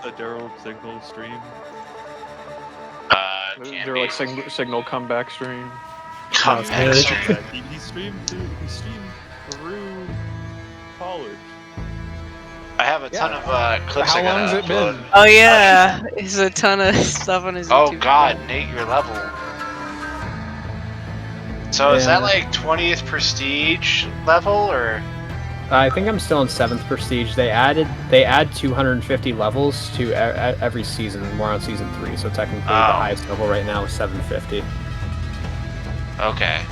a Daryl Signal stream? Is Can there be. like signal comeback stream? Comeback stream. He streamed through college. I have a ton of clips How I gotta long's it upload. been? Oh yeah, there's a ton of stuff on his Oh YouTube. god, Nate, your level. So is that like 20th prestige level or? I think I'm still in 7th prestige. They add 250 levels to every season. We're on season 3, so technically the highest level right now is 750. Okay.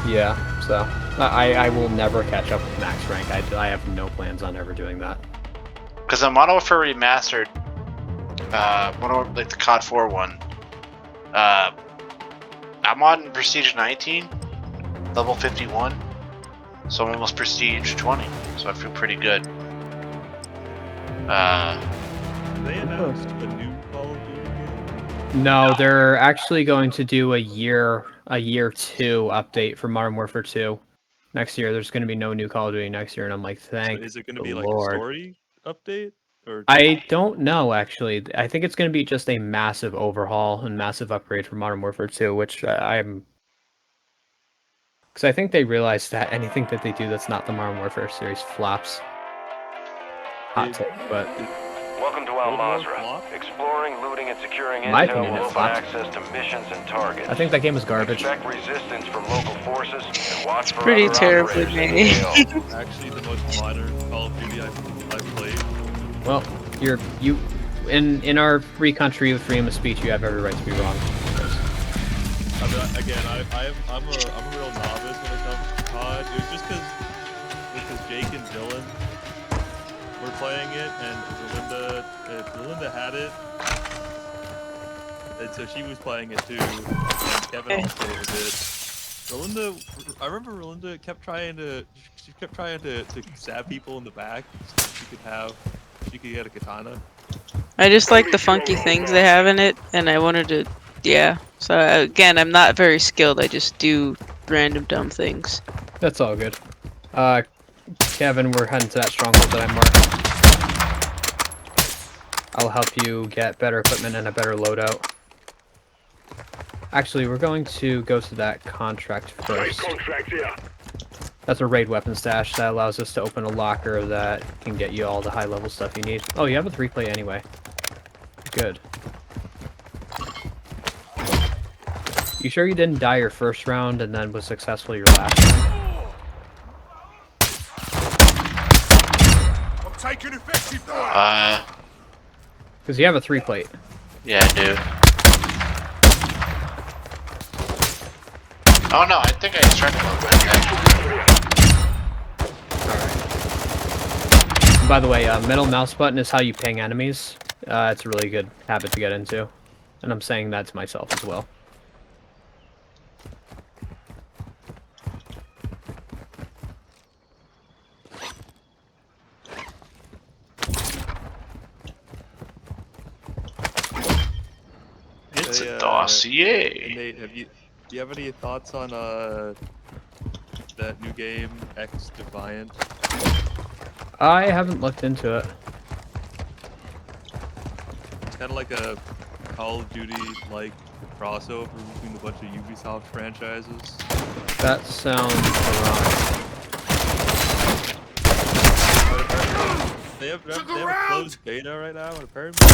Yeah, so I will never catch up with max rank. I have no plans on ever doing that. Because the Modern Warfare Remastered, like the COD 4 one, I'm on Prestige 19, level 51, so I'm almost Prestige 20, so I feel pretty good. They announced a new Call of Duty game? No, they're actually going to do a year 2 update for Modern Warfare 2 next year. There's going to be no new Call of Duty next year, and I'm like, thank So is it going the to be like Lord. a story update? Or I don't know, actually. I think it's going to be just a massive overhaul and massive upgrade for Modern Warfare 2, which I'm... Because I think they realize that anything that they do that's not the Modern Warfare series flops. Hot take, but... Welcome to Al Mazrah. Exploring, looting, and securing My intel opinion, will it open flops. access to missions and targets. I think that game is garbage. Expect resistance from local forces and watch for Pretty other terribly operators in made. the AO. actually the most modern Call of Duty I've played. Well, in our free country with freedom of speech, you have every right to be wrong. I mean, again, I'm a real novice when it comes to COD. It was just because Jake and Dylan were playing it, and Belinda had it, and so she was playing it too. And Kevin also did. Belinda, I remember Belinda kept trying to stab people in the back so she could get a katana. I just like the funky things they have in it, and I wanted to, yeah. So again, I'm not very skilled. I just do random dumb things. That's all good. Kevin, we're heading to that stronghold that I marked. I'll help you get better equipment and a better loadout. Actually, we're going to go to that contract first. That's a raid weapon stash that allows us to open a locker that can get you all the high-level stuff you need. Oh, you have a 3-play anyway. Good. You sure you didn't die your first round and then was successful your last round? I'm taking effective Because you have a 3-plate. Yeah, I do. Oh no, I think I tried to load that. Alright. By the way, middle mouse button is how you ping enemies. It's a really good habit to get into. And I'm saying that to myself as well. It's a dossier. Nate, do you have any thoughts on that new game, X Defiant? I haven't looked into it. It's kind of like a Call of Duty like crossover between a bunch of Ubisoft franchises. That sounds wrong. They have a closed beta right now, and apparently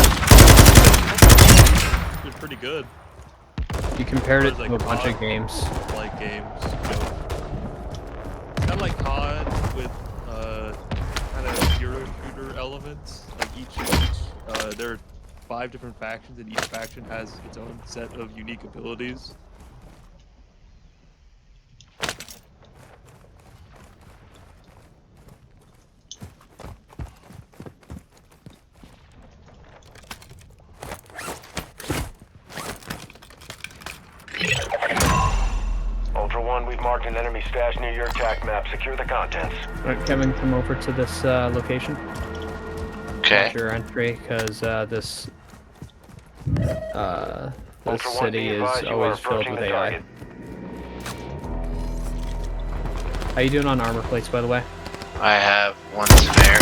it's pretty good. You compared it to Like a bunch of COD, games. like games, kind of like COD with kind of hero shooter elements. Like each there are 5 different factions, and each faction has its own set of unique abilities. Ultra One, we've marked an enemy stash near your attack map. Secure the contents. Alright, Kevin, come over to this location. Okay. Watch your entry, because this Ultra One, city be is advised you are always filled approaching with the AI. target. How you doing on armor plates, by the way? I have one spare.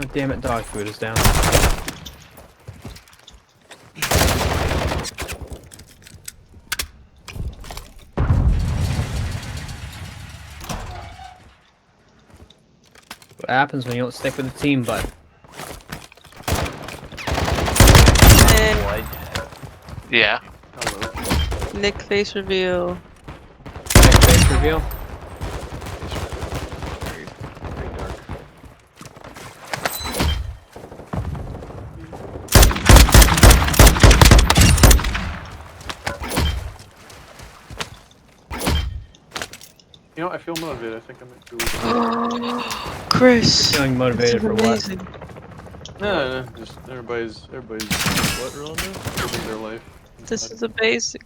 Oh, damn it, dog food is down. What happens when you don't stick with the team, bud? And Yeah. Nick face reveal. Next face reveal? You know, I feel motivated. I think I might do it. Chris. Feeling This motivated is for what? amazing. No, just everybody's What, Rolando? living their life. This is amazing.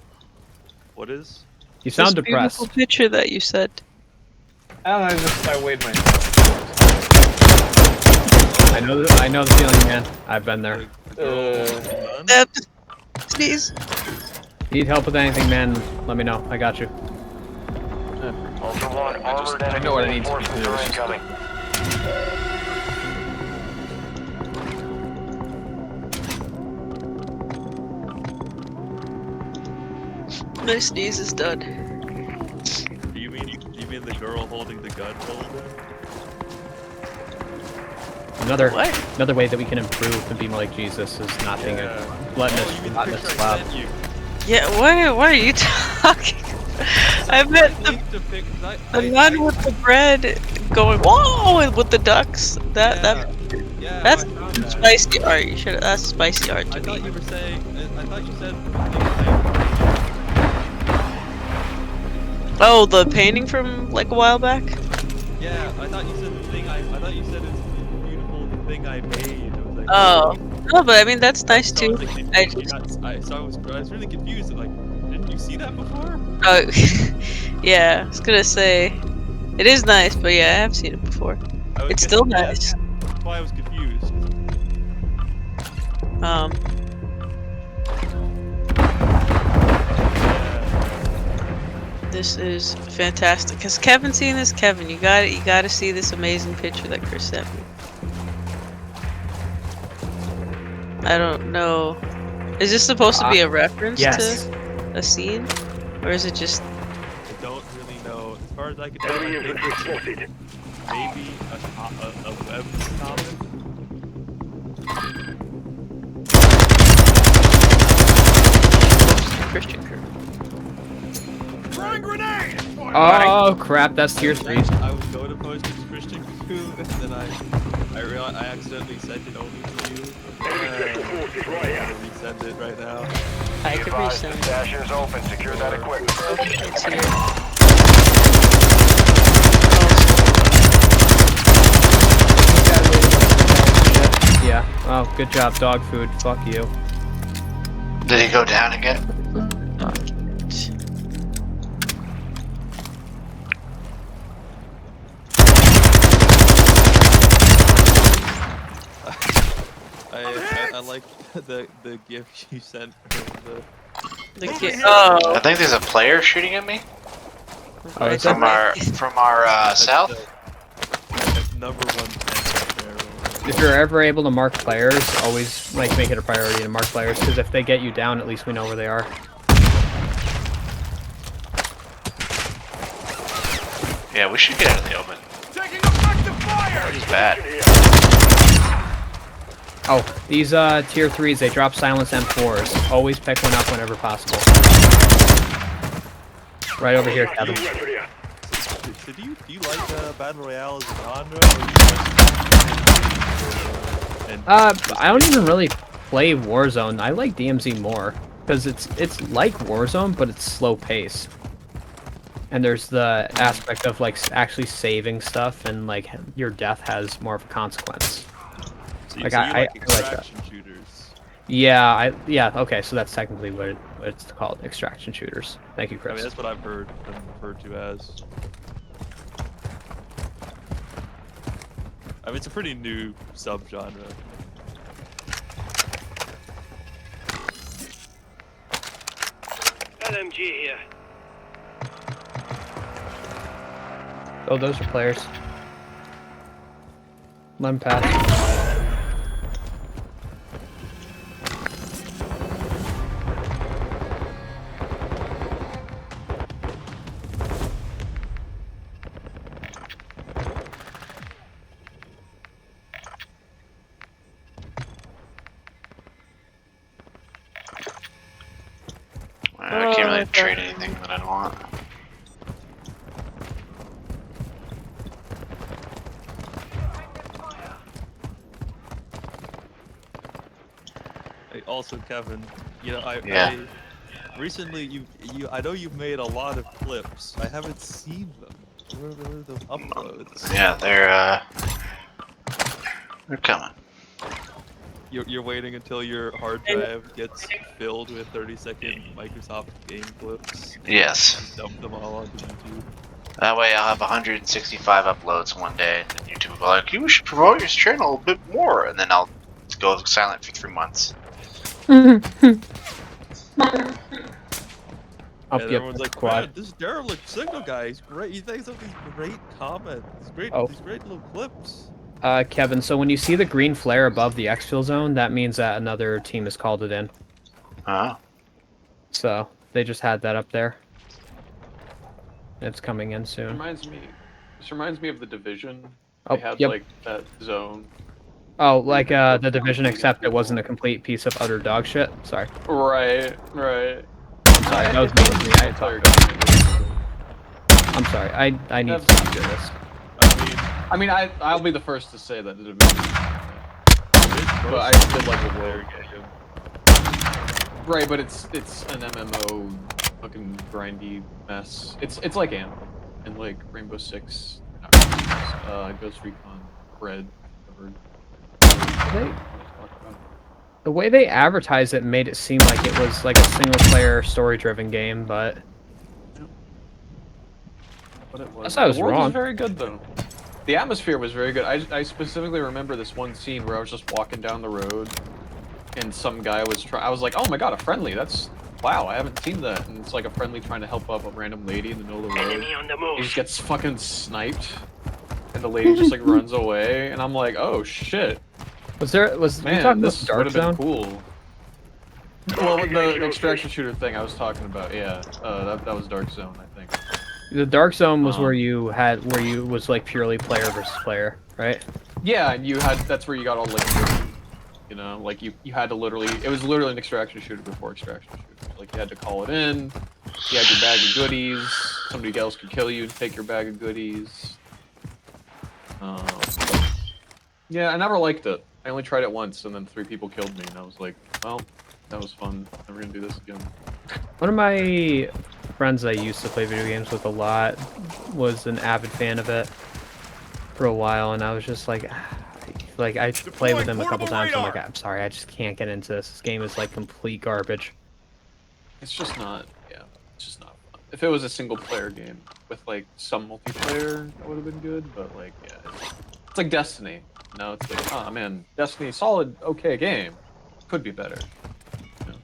What is? You sound This depressed. beautiful picture that you sent. I don't know, I weighed myself. I know the feeling, man. I've been there. None? Sneeze. Need help with anything, man? Let me know. I got you. Ultra One, armored I enemy know what I need to reinforcements do, are it's just- incoming. My sneeze is done. You mean the girl holding the gun, Rolando? Another way that we can improve and be more like Jesus is not being letting Oh, you mean the us picture I slap. sent you? Yeah, what are you talking about? I meant the one with the bread going whoa with the ducks. That's spicy art. You should. That's spicy art to I thought me. you were saying. I thought you said. Oh, the painting from like a while back. Yeah, I thought you said the thing. I thought you said it's beautiful. The thing I made. I was like, Oh, no, but I mean that's nice So I too. was, like, I you just, I was really confused. Like, didn't you see that before? oh, yeah. I was gonna say it is nice, but yeah, I have seen it before. It's still nice. That's why I was confused. Um, this is fantastic. Has Kevin seen this? Kevin, you got to see this amazing picture that Chris sent me. I don't know. Is this supposed to be a reference Yes. to a scene, or is it just? I don't really know. As far as I can tell, Enemy I think infantry it's spotted. maybe a web comic. Christian crew. Oh crap! That's tier 3. I was going to post this Christian Cocoon, and then I realized I accidentally sent it only to you. Special forces right here. I'm gonna resend it right now. I Be could advised, the resend. stash is open. Secure that equipment. It's here. Yeah. Oh, good job, dog food. Fuck you. Did he go down again? I like the gift you sent for The kid. Oh. I think there's a player shooting at me Oh, is from our south. that's number 1 barrel. If you're ever able to mark players, always like make it a priority to mark players, because if they get you down, at least we know where they are. Yeah, we should get out of the open. Taking effective fire. It's bad. Oh, these tier 3s, they drop silence M4s. Always pick one up whenever possible. Right over here, Kevin. So do you like Battle Royale as a genre? I don't even really play Warzone. I like DMZ more because it's like Warzone, but it's slow pace. And there's the aspect of like actually saving stuff, and like your death has more of a consequence. So Like, you I like like that. extraction shooters. Yeah, okay, so that's technically what it's called, extraction shooters. Thank you, I Chris. mean, that's what I've heard them referred to as. I mean, it's a pretty new subgenre. LMG here. Oh, those are players. Let 'em pass. I can't really trade anything that I want. Hey, also, Kevin, you know, Yeah. I recently I know you've made a lot of clips. I haven't seen them. Where are those uploads? Yeah, they're coming. You're waiting until your hard drive gets filled with 30-second Microsoft game clips. Yes. Just dump them all onto YouTube. That way I'll have 165 uploads one day, and then YouTube will be like, you should promote your channel a bit more, and then I'll go silent for 3 months. Up, And yep, everyone's like, quad. man, this derelict signal guy is great. He thinks of these great comments, these great little clips. Kevin, so when you see the green flare above the exfil zone, that means that another team has called it in. Oh. So they just had that up there. It's coming in soon. This reminds me of the Division. Oh, They had yep. like that zone. Oh, like the Division, except it wasn't a complete piece of utter dog shit. Sorry. Right. Sorry, that was me. I talked. I'm sorry. I need to do this. I mean, I'll be the first to say that the Division. But I did like the world. Right, but it's an MMO fucking grindy mess. It's like Anthem and like Rainbow Six, Ghost Recon, Red, whatever. The way they advertised it made it seem like it was like a single-player, story-driven game, but But it was. I was The world wrong. was very good though. The atmosphere was very good. I specifically remember this one scene where I was just walking down the road, and some guy was I was like, oh my god, a friendly. That's wow. I haven't seen that. And it's like a friendly trying to help up a random lady in the middle of the road. Enemy on the move. He just gets fucking sniped, and the lady just like runs away. And I'm like, oh shit. Was we Man, talking this about would Dark have been Zone? cool. Well, the extraction shooter thing I was talking about, yeah, that was Dark Zone, I think. The Dark Zone was where you was like purely player versus player, right? Yeah, and that's where you got all like, you know, like you had to literally, it was literally an extraction shooter before extraction shooters. Like you had to call it in, you had your bag of goodies, somebody else could kill you and take your bag of goodies. Yeah, I never liked it. I only tried it once, and then 3 people killed me, and I was like, well, that was fun. Never gonna do this again. One of my friends I used to play video games with a lot was an avid fan of it for a while, and I was just like I played with him a couple times. I'm like, I'm sorry, I just can't get into this. This game is like complete garbage. It's just not, yeah, it's just not fun. If it was a single player game with like some multiplayer, that would have been good, but like, yeah, it's like Destiny. No, it's like, oh man, Destiny, solid, okay game. Could be better. You know?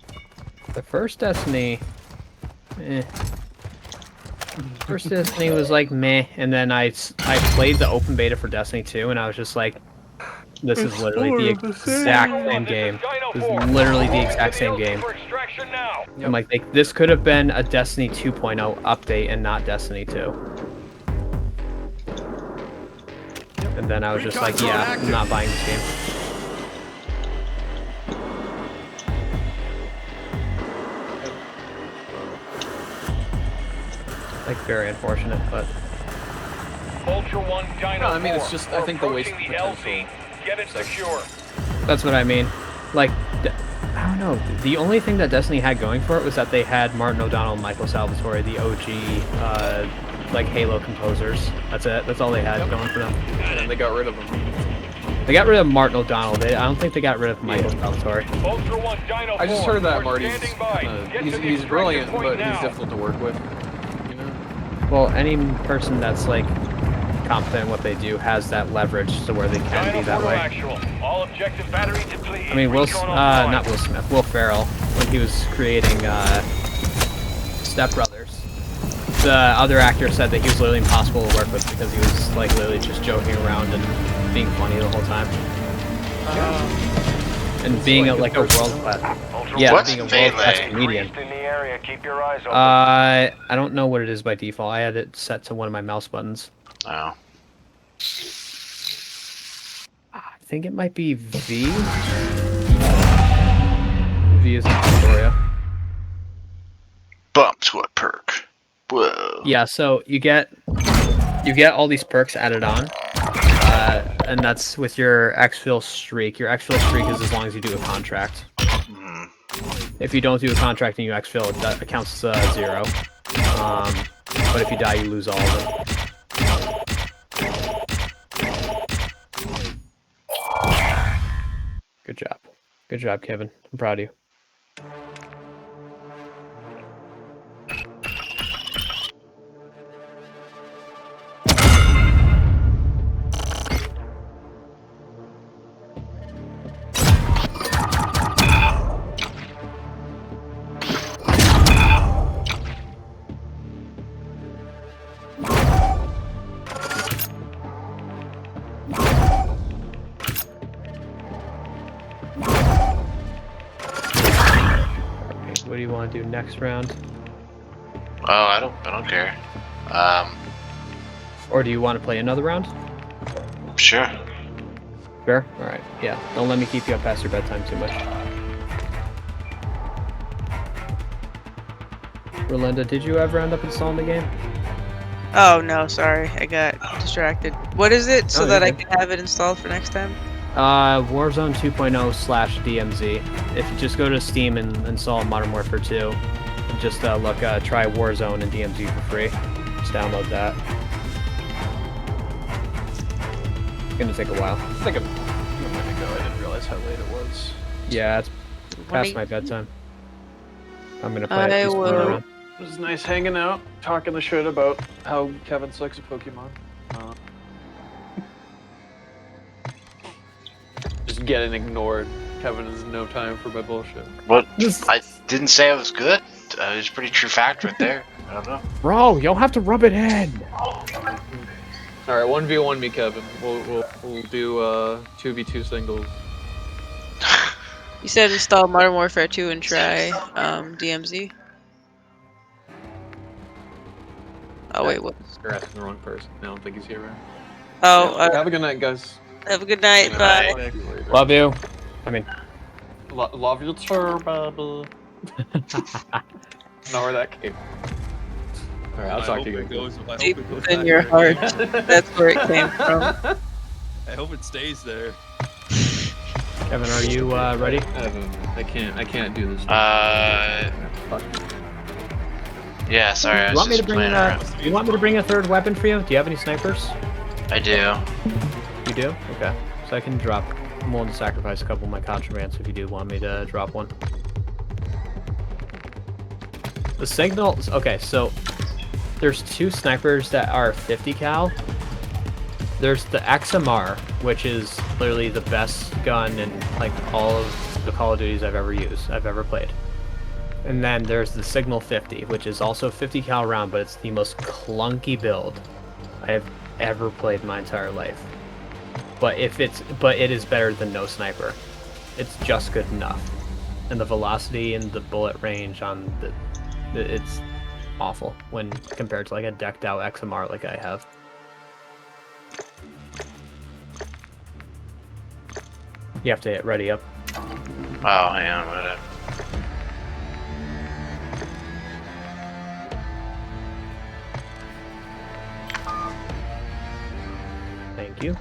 The first Destiny, First Destiny was like meh, and then I played the open beta for Destiny 2, and I was just like, this is literally the exact same game. This is literally the exact same game. I'm like, this could have been a Destiny 2.0 update and not Destiny 2. And then I was just like, yeah, I'm not buying this game. Like, very unfortunate, but... Ultra One, Dino No, I mean, it's 4. just, I think the waste Approaching potential. LZ. Get it secure. That's what I mean. Like, I don't know. The only thing that Destiny had going for it was that they had Martin O'Donnell and Michael Salvatore, the OG, like, Halo composers. That's it. That's all they had going for them. And then they got rid of them. They got rid of Martin O'Donnell. I don't think they got rid of Michael Salvatore. Ultra One, Dino 4. I just heard that We're Marty's standing by. Get to the he's extraction brilliant, point but now. he's difficult to work with. You know? Well, any person that's, like, confident in what they do has that leverage to where they can Dino be that 4 way. actual. All objective battery depleted. I mean, Recon online. not Will Smith, Will Ferrell, when he was creating Step Brothers. The other actor said that he was literally impossible to work with because he was like literally just joking around and being funny the whole time. And being like a world class, yeah, What's being a world class melee? comedian. In the area. Keep your eyes open. I don't know what it is by default. I had it set to one of my mouse buttons. Oh. I think it might be V. V is in Victoria. Perks? What perk? Whoa. Yeah, so you get all these perks added on, and that's with your exfil streak. Your exfil streak is as long as you do a contract. Hmm. If you don't do a contract and you exfil, that counts 0. But if you die, you lose all of them. Good job. Good job, Kevin. I'm proud of you. What do you want to do next round? Oh, I don't care. Or do you want to play another round? Sure. Sure? Alright, yeah. Don't let me keep you up past your bedtime too much. Rolinda, did you ever end up installing the game? Oh no, sorry, I got distracted. What is it so Oh, that I you're good. can have it installed for next time? Warzone 2.0/DMZ. If you just go to Steam and install Modern Warfare 2, and just try Warzone and DMZ for free. Just download that. It's gonna take a while. I think a minute ago, I didn't realize how late it was. Yeah, it's past my bedtime. I'm gonna play at least one will- round. It was nice hanging out, talking the shit about how Kevin sucks at Pokemon. Just getting ignored. Kevin has no time for my bullshit. What? I didn't say it was good. It was a pretty true fact right there. I don't know. Bro, you don't have to rub it in. All right, 1v1 me, Kevin. We'll do 2v2 singles. You said install Modern Warfare 2 and try DMZ. Oh wait, what? You're asking the wrong person. I don't think he's here, right? Oh, Yeah, have a good night, guys. have a good night. Good Bye. night. See you later. Love you. I mean, Love you too, baby. Know where that came. All right, I'll talk to you guys. Deep in your heart. That's where it came from. I hope it stays there. Kevin, are you ready? I can't do this. Fuck. Yeah, sorry, I You was want me to just bring playing around. you want me to bring a third weapon for you? Do you have any snipers? I do. You do? Okay. So I can drop. I'm willing to sacrifice a couple of my contrabands if you do want me to drop one. The signals. Okay, so there's 2 snipers that are 50 cal. There's the XMR, which is literally the best gun in like all of the Call of Duties I've ever played. And then there's the Signal 50, which is also 50 cal round, but it's the most clunky build I have ever played in my entire life. But it is better than no sniper. It's just good enough. And the velocity and the bullet range on it's awful when compared to like a decked out XMR like I have. You have to hit ready up. Oh, hang on, whatever. Thank you.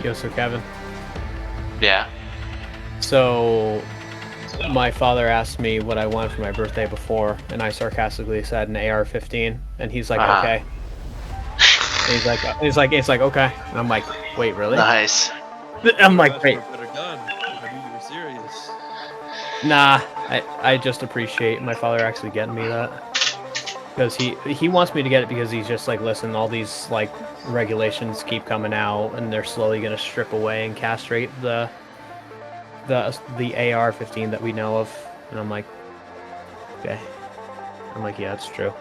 Yo, so Kevin. Yeah. So, my father asked me what I wanted for my birthday before, and I sarcastically said an AR-15, and he's like, Uh-huh. okay. And he's like, okay. And I'm like, wait, really? Nice. I'm like, wait, A better gun. I knew you were serious. nah. I just appreciate my father actually getting me that. Because he wants me to get it because he's just like, listen, all these like regulations keep coming out, and they're slowly gonna strip away and castrate the AR-15 that we know of. And I'm like, okay. I'm like, yeah, it's true.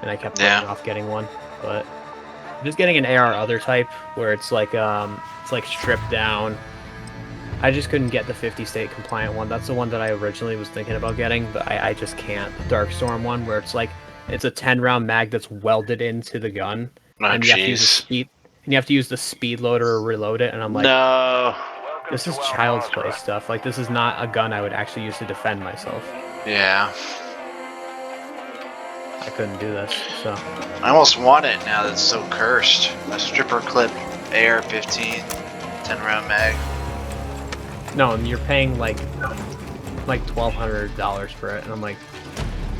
And I kept putting off getting one, but just getting an AR other type where it's like stripped down. I just couldn't get the 50 state compliant one. That's the one that I originally was thinking about getting, but I just can't. The Darkstorm one, where it's like it's a 10-round mag that's welded into the gun, Oh, and you have to use a jeez. speed, and you have to use the speed loader to reload it. And I'm like, No. this is child's play stuff. Like, this is not a gun I would actually use to defend myself. Yeah. I couldn't do this, so. I almost want it now that's so cursed. A stripper clip AR-15, 10-round mag. No, and you're paying like $1,200 for it, and I'm like,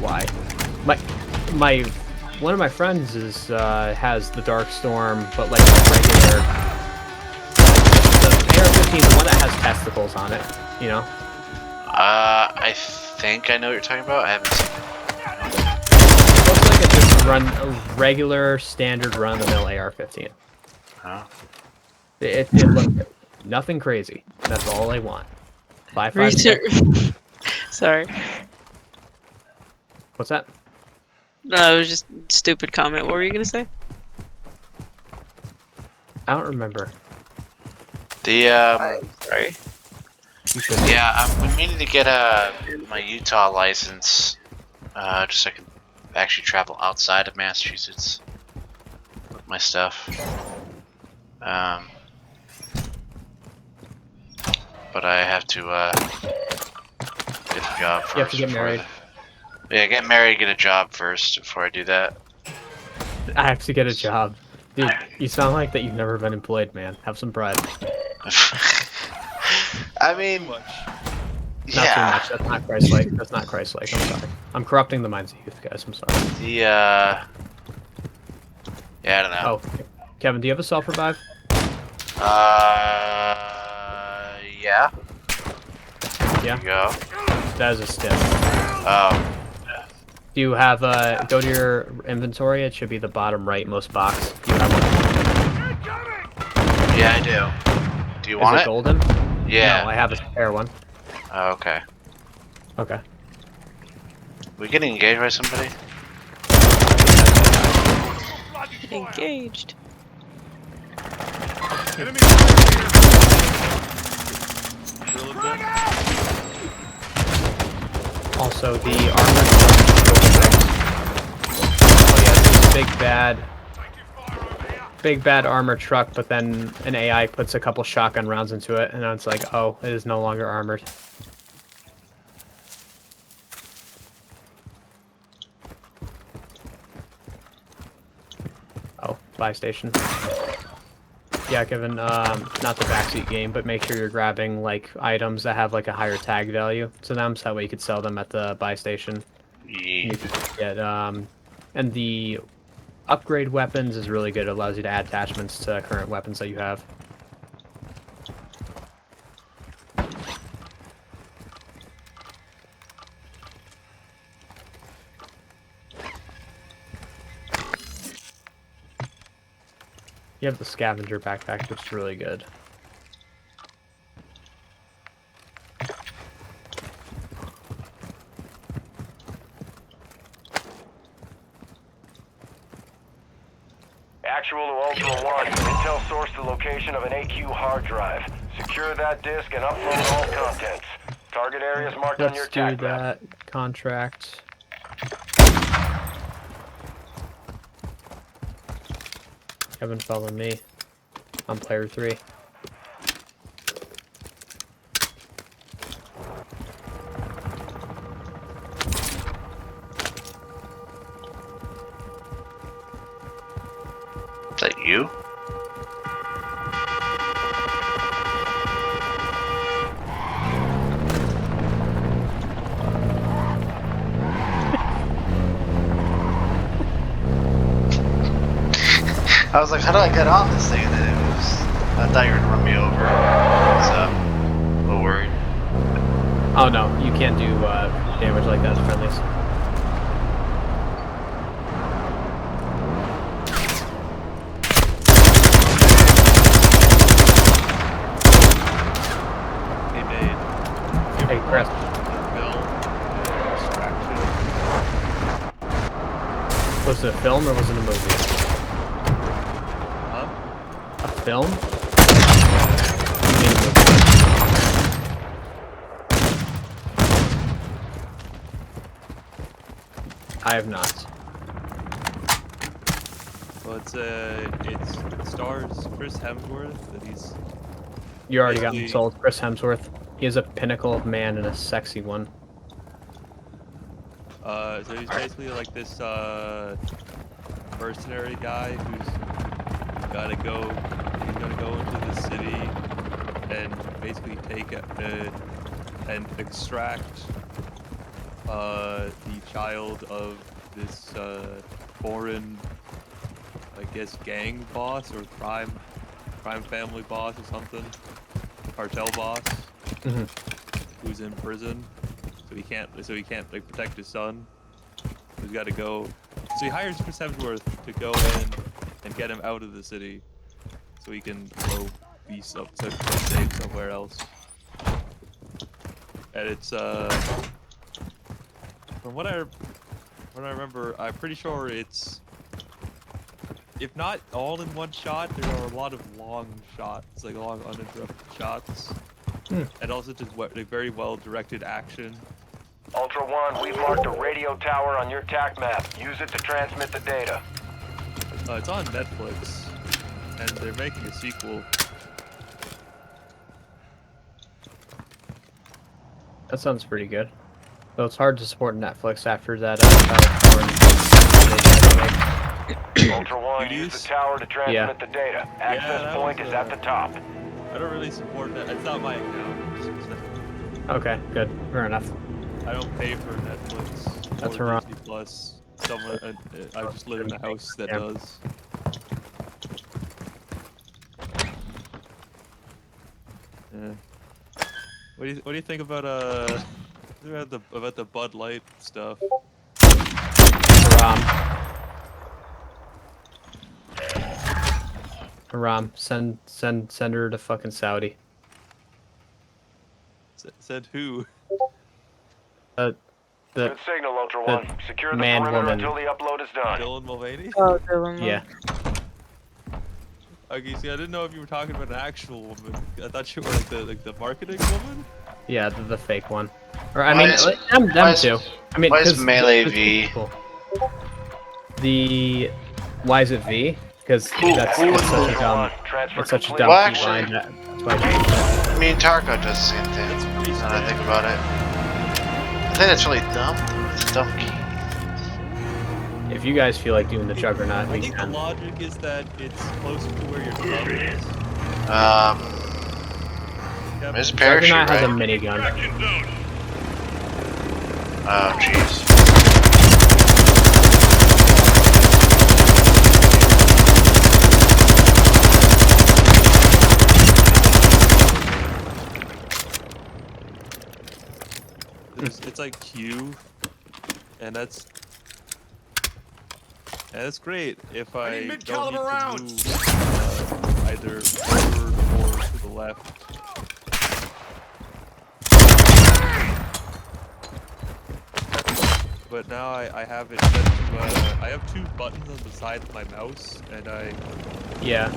why? One of my friends is has the Darkstorm, but like a regular, the AR-15, the one that has testicles on it, you know? I think I know what you're talking about. I haven't seen it. It looks like it just run a regular, standard run-of-the-mill AR-15. Oh. It looked nothing crazy. That's all I want. 5.56. Sorry. What's that? No, it was just a stupid comment. What were you gonna say? I don't remember. The Sorry. You should. yeah, I'm meaning to get my Utah license, just so I can actually travel outside of Massachusetts with my stuff. But I have to get a job first. You have to get married. Yeah, get married, get a job first before I do that. I have to get a job. Dude, you sound like that you've never been employed, man. Have some pride. I mean, Not too yeah. much. That's not Christ-like. That's not Christ-like. I'm sorry. I'm corrupting the minds of youth, guys. I'm sorry. The yeah, I don't know. Oh, Kevin, do you have a self-revive? Yeah. Yeah. Here you go. That is a stiff. Oh. Do you have go to your inventory? It should be the bottom right most box. Do you have one? Yeah, I do. Do you want Is it it? golden? Yeah. No, I have a spare one. Oh, okay. Okay. We getting engaged by somebody? Engaged. Enemy Real bit. Also, the armor truck. Oh yeah, this is big bad armor truck, but then an AI puts a couple shotgun rounds into it, and it's like, oh, it is no longer armored. Oh, buy station. Yeah, Kevin, not the backseat game, but make sure you're grabbing like items that have like a higher tag value to them, so that way you could sell them at the buy station. Yeah. You could get and the upgrade weapons is really good. It allows you to add attachments to current weapons that you have. You have the scavenger backpack, which is really good. Actual to Ultra One, intel source the location of an AQ hard drive. Secure that disk and upload all contents. Target areas marked on your Let's do attack map. that contract. Kevin, follow me. I'm player 3. Is that you? I was like, how do I get off this thing? And then it was, I thought you were gonna run me over. So, a little worried. Oh no, you can't do damage like that to friendlies. They made Hey, Chris. Was it a film or was it a movie? Huh? A film? You made a movie. I have not. Well, it stars Chris Hemsworth, and he's You already got him basically- sold. Chris Hemsworth. He is a pinnacle of man and a sexy one. so he's basically like this mercenary guy who's gotta go. He's gonna go into the city and basically take and extract the child of this foreign, I guess, gang boss or crime family boss or something, cartel boss, Mhm. who's in prison. So he can't like protect his son. He's got to go. So he hires Chris Hemsworth to go in and get him out of the city, so he can go be safe somewhere else. And it's from what I remember, I'm pretty sure it's, if not all in one shot, there are a lot of long shots, like long uninterrupted shots, and also just like very well directed action. Ultra One, we've marked a radio tower on your TAC map. Use it to transmit the data. It's on Netflix, and they're making a sequel. That sounds pretty good. Though it's hard to support Netflix after that. Ultra One, use the tower to transmit the data. Access that point was, is at the top. I don't really support that. It's not my account. Okay, good. Fair enough. I don't pay for Netflix That's or right. Disney Plus. Someone, I just live in a house that Yeah. does. Yeah. What do you think about about the Bud Light stuff? Haram, send her to fucking Saudi. Said who? The Good signal, Ultra One. Secure the man perimeter woman. until the upload is done. Dylan Mulvaney? Oh, Dylan. yeah. Okay, see, I didn't know if you were talking about an actual woman. I thought you were like the marketing woman. Yeah, the fake one. Or I Why mean, is- them why is- too. I mean, why is 'cause Melee there's two V? people. Why is it V? Because Who- that's who- it's such a Ultra dumb, One, transfer it's such a complete. dumb Well, key line. actually- That's why I changed it. I mean, Tarko does the same thing. That's pretty Now that I think standard. about it. I think that's really dumb. It's a dumb key. If you guys feel like doing the Juggernaut, I we think the can. logic is that it's closer to where your thumb is. Yeah, There's a parachute, Juggernaut has a right? minigun. Oh, jeez. It's like Q, and that's great if I don't need to move either forward or to the left. But now I have it set to I have two buttons on the side of my mouse, and Yeah.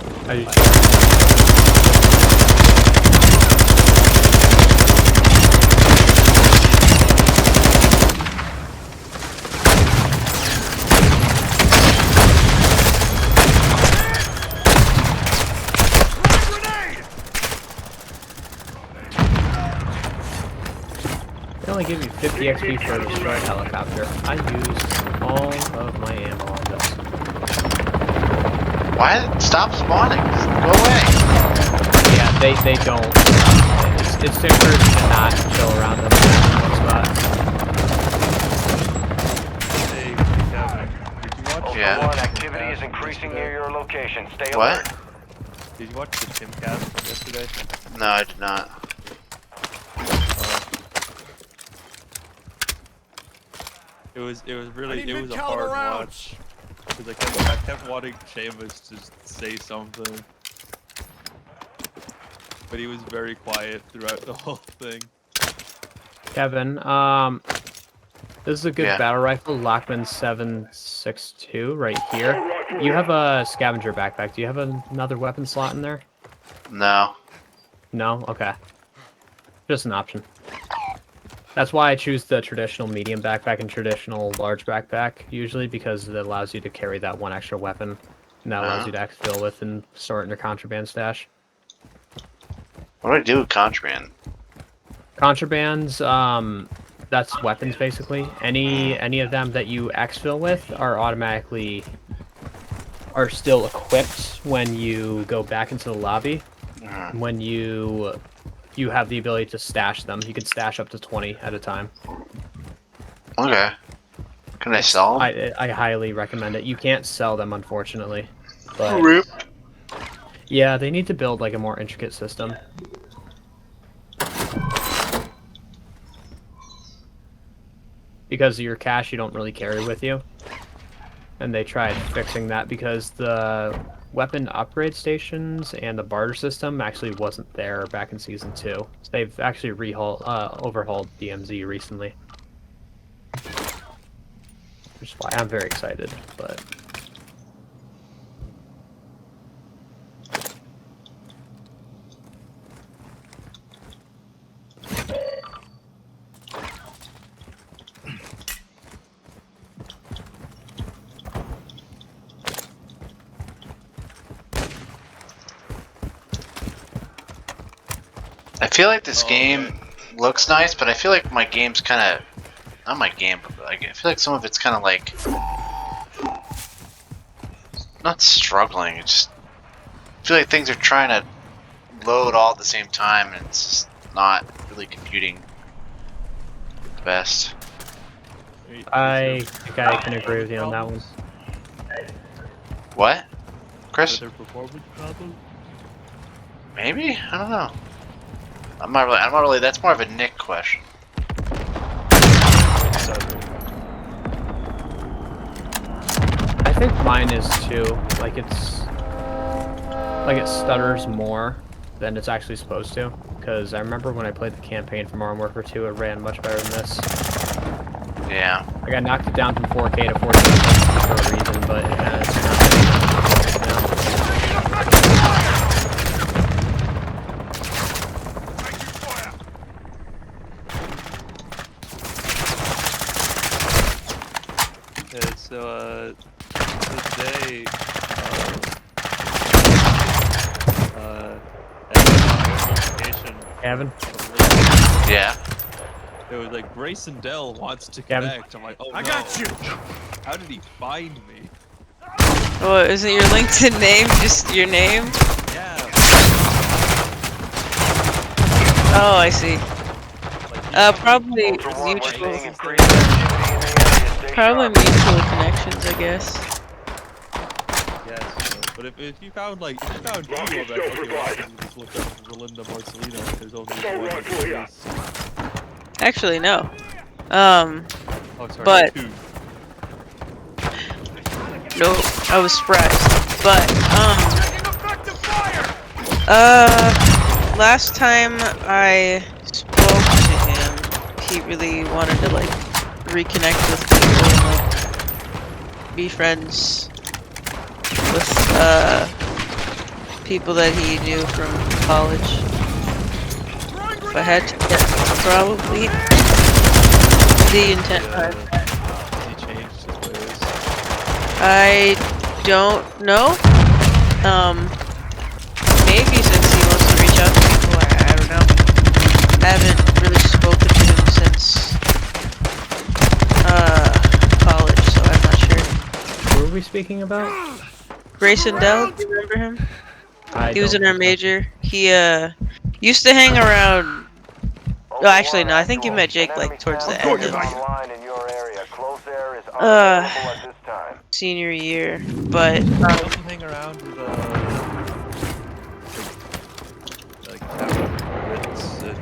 They only give you 50 XP for a destroyed helicopter. I used all of my ammo on this. Why? Stop spawning. Go away. Yeah, they don't. It's encouraged to not chill around them in one spot. hey, Kevin, did you watch? Ultra Yeah. One, activity is increasing near your location. Stay What? alert. Did you watch the Timcast from yesterday? No, I did not. It was a hard watch because I kept wanting Seamus to say something, but he was very quiet throughout the whole thing. Kevin, this is a good Yeah. battle rifle, Lockman 762 right here. You have a scavenger backpack. Do you have another weapon slot in there? No. No? Okay. Just an option. That's why I choose the traditional medium backpack and traditional large backpack usually, because it allows you to carry that one extra weapon, and that allows you to exfil with and store it in your contraband stash. What do I do with contraband? Contrabands, that's weapons basically. Any of them that you exfil with are still equipped when you go back into the lobby. When you have the ability to stash them. You can stash up to 20 at a time. Okay. Can I sell them? I highly recommend it. You can't sell them, unfortunately. But Rip. yeah, they need to build like a more intricate system. Because your cash you don't really carry with you. And they tried fixing that because the weapon upgrade stations and the barter system actually wasn't there back in Season 2. So they've actually overhauled DMZ recently. Which is why I'm very excited, but... I feel like this game looks nice, but I feel like my game's kind of not my game, but like, I feel like some of it's kind of like not struggling. It's just I feel like things are trying to load all at the same time, and it's just not really computing the best. I think I can agree with you on that one. What, Chris? Their performance problem? Maybe? I don't know. I'm not really. That's more of a Nick question. I think mine is too. Like it stutters more than it's actually supposed to. Because I remember when I played the campaign for Modern Warfare 2, it ran much better than this. Yeah. Like I knocked it down from 4K to 14 for a reason, but it's not. Yeah, so today, notification. Kevin? Yeah. It was like Grayson Dell wants to Kevin? connect. I'm like, oh I got you. How did he find me? Oh, isn't your LinkedIn name just your name? Yeah. Oh, I see. Like, Probably Ultra One, we're mutual. seeing increased activity in the area. Stay Probably sharp. mutual connections, I guess. yes. But if you found like if you found you, I'll be like, okay, well, you just looked up Rolinda Marcelino. Like, there's only one place. Actually, no. Oh, sorry. But- Two. No, I was surprised. But, last time I spoke to him, he really wanted to, like, reconnect with people and, like, be friends with, people that he knew from college. If I had to guess, probably the intent. He changed his ways. I don't know. Maybe since he wants to reach out to people, I don't know. I haven't really spoken to him since college, so I'm not sure. Who are we speaking about? Grayson Dell, do you remember him? He was don't in our think so. major. He used to hang around. Oh, actually, no. I think you met Jake like towards the end of Online in your area. Close air is unavailable at this time. senior year, but You also hang around with like Ritz and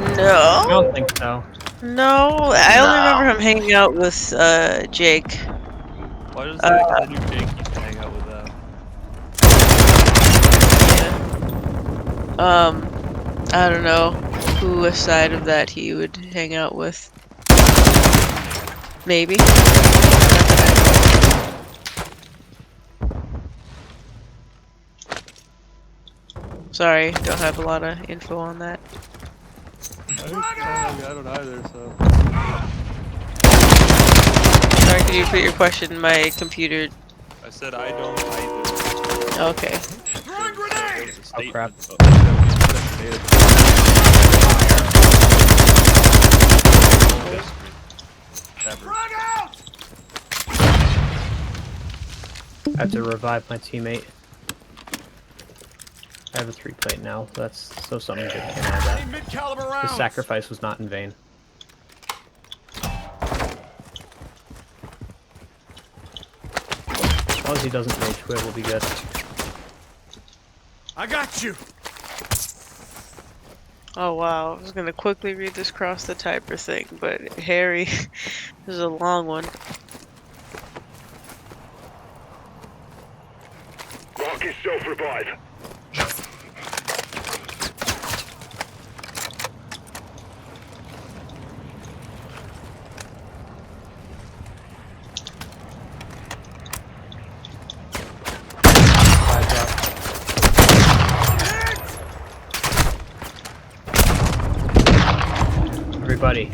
I no, don't think so. no. I only No. remember him hanging out with Jake. why does that? 'Cause I knew Jake used to hang out with them. Yeah. I don't know who aside of that he would hang out with. Maybe. Sorry, don't have a lot of info on that. I don't either, so. Sorry, can you repeat your question? My computer. I said I don't either. Okay. Throwing grenade! Oh, crap. I have to revive my teammate. I have a 3 plate now. That's so something good can add that. His sacrifice was not in vain. As long as he doesn't rage quit, we'll be good. I got you. Oh wow, I was gonna quickly read this cross the typer thing, but Harry, this is a long one. Rocky self-revive. Everybody,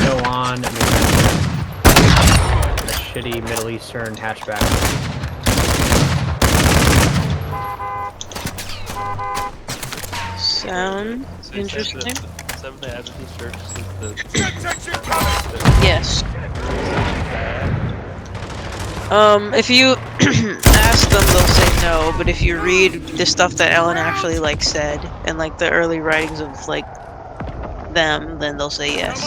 go on a shitty Middle Eastern hatchback. Sound interesting? Seventh-day Adventist Church Yes. If you ask them, they'll say no. But if you read the stuff that Ellen actually like said and like the early writings of like them, then they'll say yes.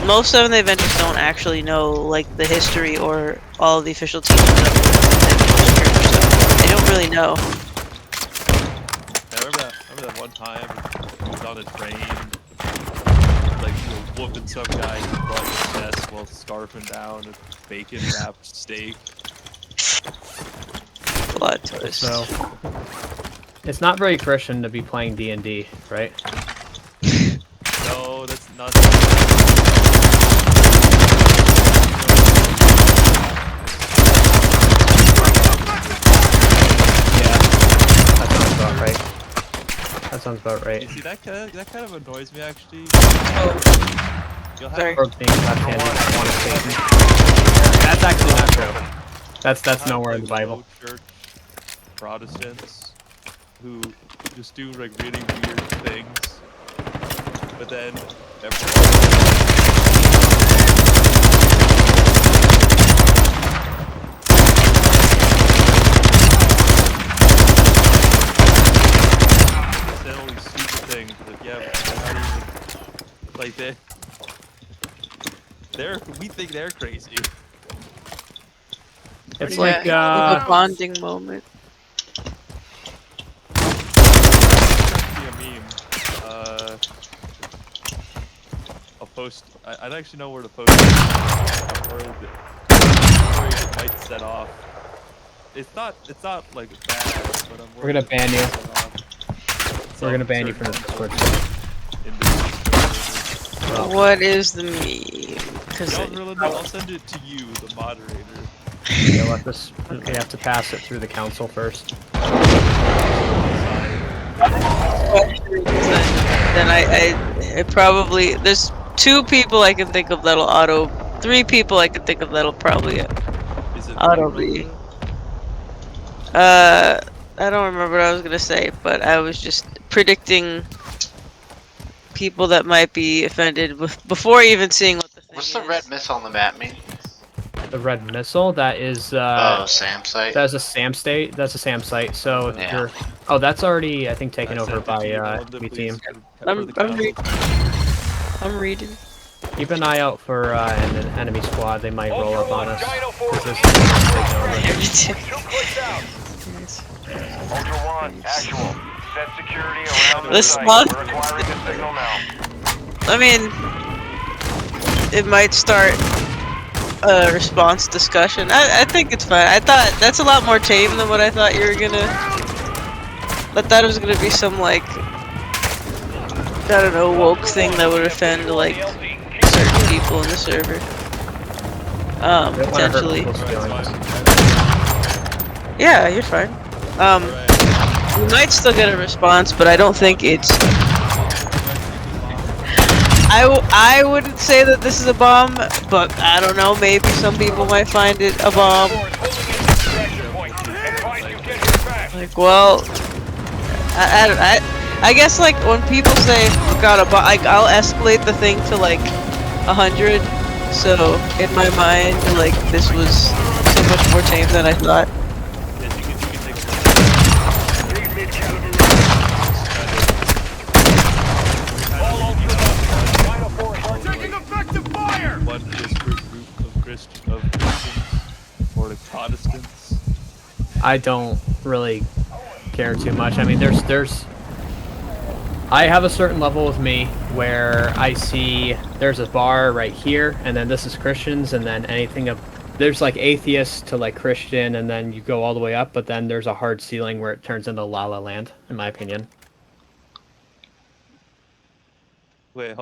Most Seventh-day Adventists don't actually know like the history or all of the official teachings of the Adventist Church, so they don't really know. I remember that one time he was on a train, like whooping some guy in front of his chest while scarfing down a bacon wrapped steak. Plot twist. So, it's not very Christian to be playing D&D, right? No, that's not. That sounds about right. That sounds about right. You see, that kind of annoys me actually. You'll have Sorry. Or being left-handed and want to Satan. That's actually not true. That's nowhere in the Bible. Church Protestants who just do like really weird things, but then all these stupid things. Like, yeah, but they're not even like they're we think they're crazy. It's Yeah, like, a bonding moment. Be a meme. I'll post. I don't actually know where to post it. Where it might set off. It's not like bad, but I'm we're gonna ban you. We're gonna ban you from the Discord. Well, What is the meme? Because I'll send it to you, the moderator. yeah, let this. We have to pass it through the council first. then I probably there's 2 people I can think of that'll 3 people I can think of that'll probably Is it auto really? be. I don't remember what I was gonna say, but I was just predicting people that might be offended before even seeing what the thing What's the is. red missile on the map mean? The red missile, that is Oh, SAM site. that's a SAM state. That's a SAM site. So if Yeah. you're, oh, that's already I think taken I over sent it by to you, Melinda, me please, team. for the I'm council. I'm reading. Keep an eye out for an enemy squad. They might roll up on us. Gyno 'Cause 4 this is taken over. 2 clicks out. Ultra One, actual. Set security around the This site. month- We're acquiring the signal now. I mean, it might start a response discussion. I think it's fine. I thought that's a lot more tame than what I thought you were gonna. I thought it was gonna be some like I don't know woke thing that would offend like certain people in the server. Don't wanna hurt Potentially. people's feelings. Yeah, you're fine. You might still get a response, but I don't think it's I wouldn't say that this is a bomb, but I don't know. Maybe some people might find it a bomb. Like, well, I guess like when people say got a bomb, like I'll escalate the thing to like 100. So in my mind, like this was so much more tame than I thought. Yes, you can take Taking effective fire! one disparate group of Christians or like Protestants. I don't really care too much. I mean, there's I have a certain level with me where I see there's a bar right here, and then this is Christians, and then anything of there's like atheist to like Christian, and then you go all the way up, but then there's a hard ceiling where it turns into La La Land, in my opinion. Wait,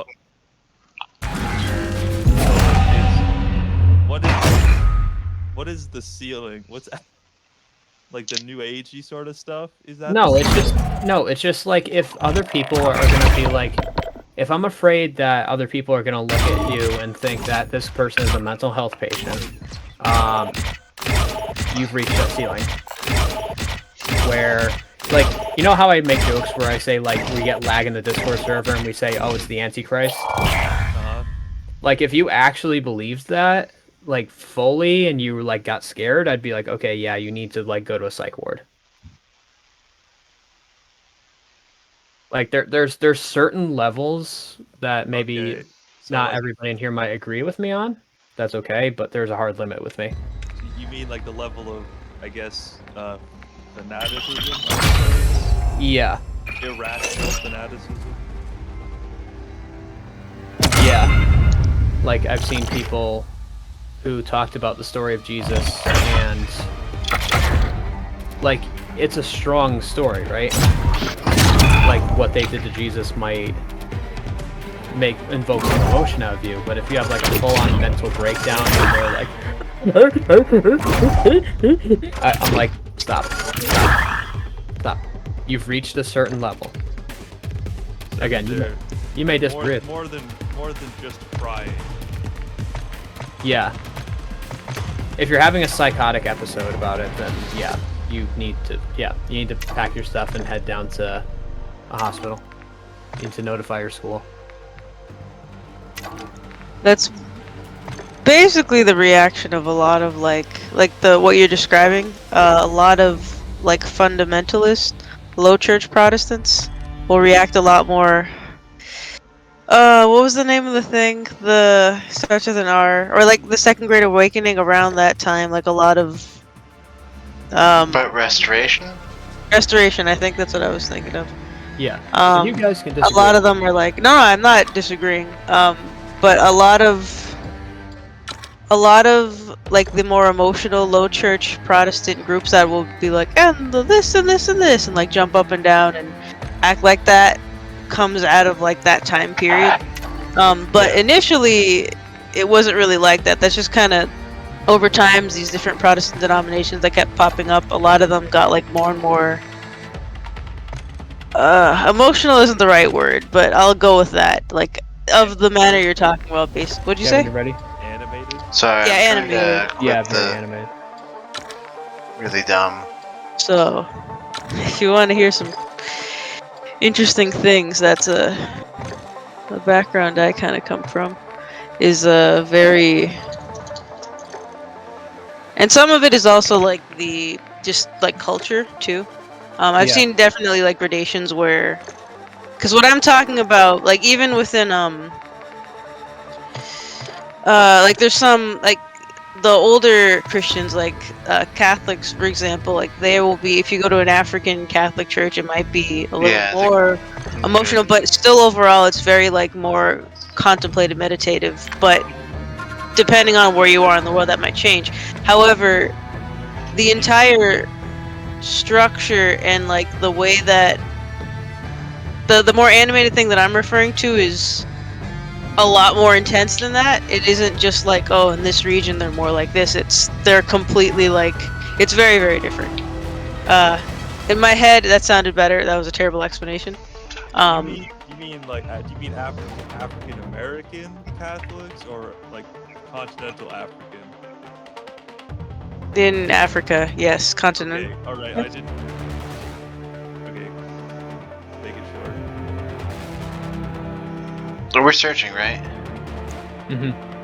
what is the ceiling? What's like the new agey sort of stuff? Is that No, it's just like if other people are gonna be like, if I'm afraid that other people are gonna look at you and think that this person is a mental health patient, you've reached that ceiling. Where, like, you know how I make jokes where I say like we get lag in the Discord server and we say, oh, it's the Antichrist. Like if you actually believed that, like fully, and you like got scared, I'd be like, okay, yeah, you need to like go to a psych ward. Like there's certain levels that maybe Okay, so not like, everybody in here might agree with me on. That's okay, but there's a hard limit with me. you mean like the level of, I guess, fanaticism? Yeah, Irrational fanaticism? yeah. Like I've seen people who talked about the story of Jesus, and like it's a strong story, right? Like what they did to Jesus might invoke some emotion out of you, but if you have like a full-on mental breakdown and they're like I'm like, stop. You've reached a certain level. Again, you may disagree. More than just crying. Yeah. If you're having a psychotic episode about it, then yeah, you need to pack your stuff and head down to a hospital. You need to notify your school. That's basically the reaction of a lot of like what you're describing. A lot of like fundamentalist, low church Protestants will react a lot more. What was the name of the thing? The starts with an R, or like the Second Great Awakening around that time. Like a lot of But restoration? restoration. I think that's what I was thinking of. Yeah. So you guys can disagree. A lot of them are like, no, I'm not disagreeing. But a lot of like the more emotional, low church Protestant groups that will be like, and this and this and this, and like jump up and down and act like that comes out of like that time period. But initially, it wasn't really like that. That's just kind of over time, these different Protestant denominations that kept popping up. A lot of them got like more and more. Emotional isn't the right word, but I'll go with that. Like, of the manner you're talking about, basically. What'd you Kevin, say? you ready? Animated? Sorry, Yeah, I'm trying animated. to quit Yeah, very the animated. really dumb. So, if you want to hear some interesting things, that's the background I kind of come from. Is very, and some of it is also like the just like culture too. I've seen definitely like gradations where, because what I'm talking about, like even within like there's some like the older Christians, like Catholics, for example, like they will be, if you go to an African Catholic church, it might be a little more emotional, but still overall it's very like more contemplative, meditative, but depending on where you are in the world that might change. However, the entire structure and like the way that the more animated thing that I'm referring to is a lot more intense than that. It isn't just like, oh, in this region they're more like this. They're completely like, it's very, very different. In my head that sounded better. That was a terrible explanation. You Do you mean like do you mean African American Catholics or like continental African? In Africa, yes, continent. Okay, all right. I didn't. Okay, make it short. So we're searching, right? Mm-hmm.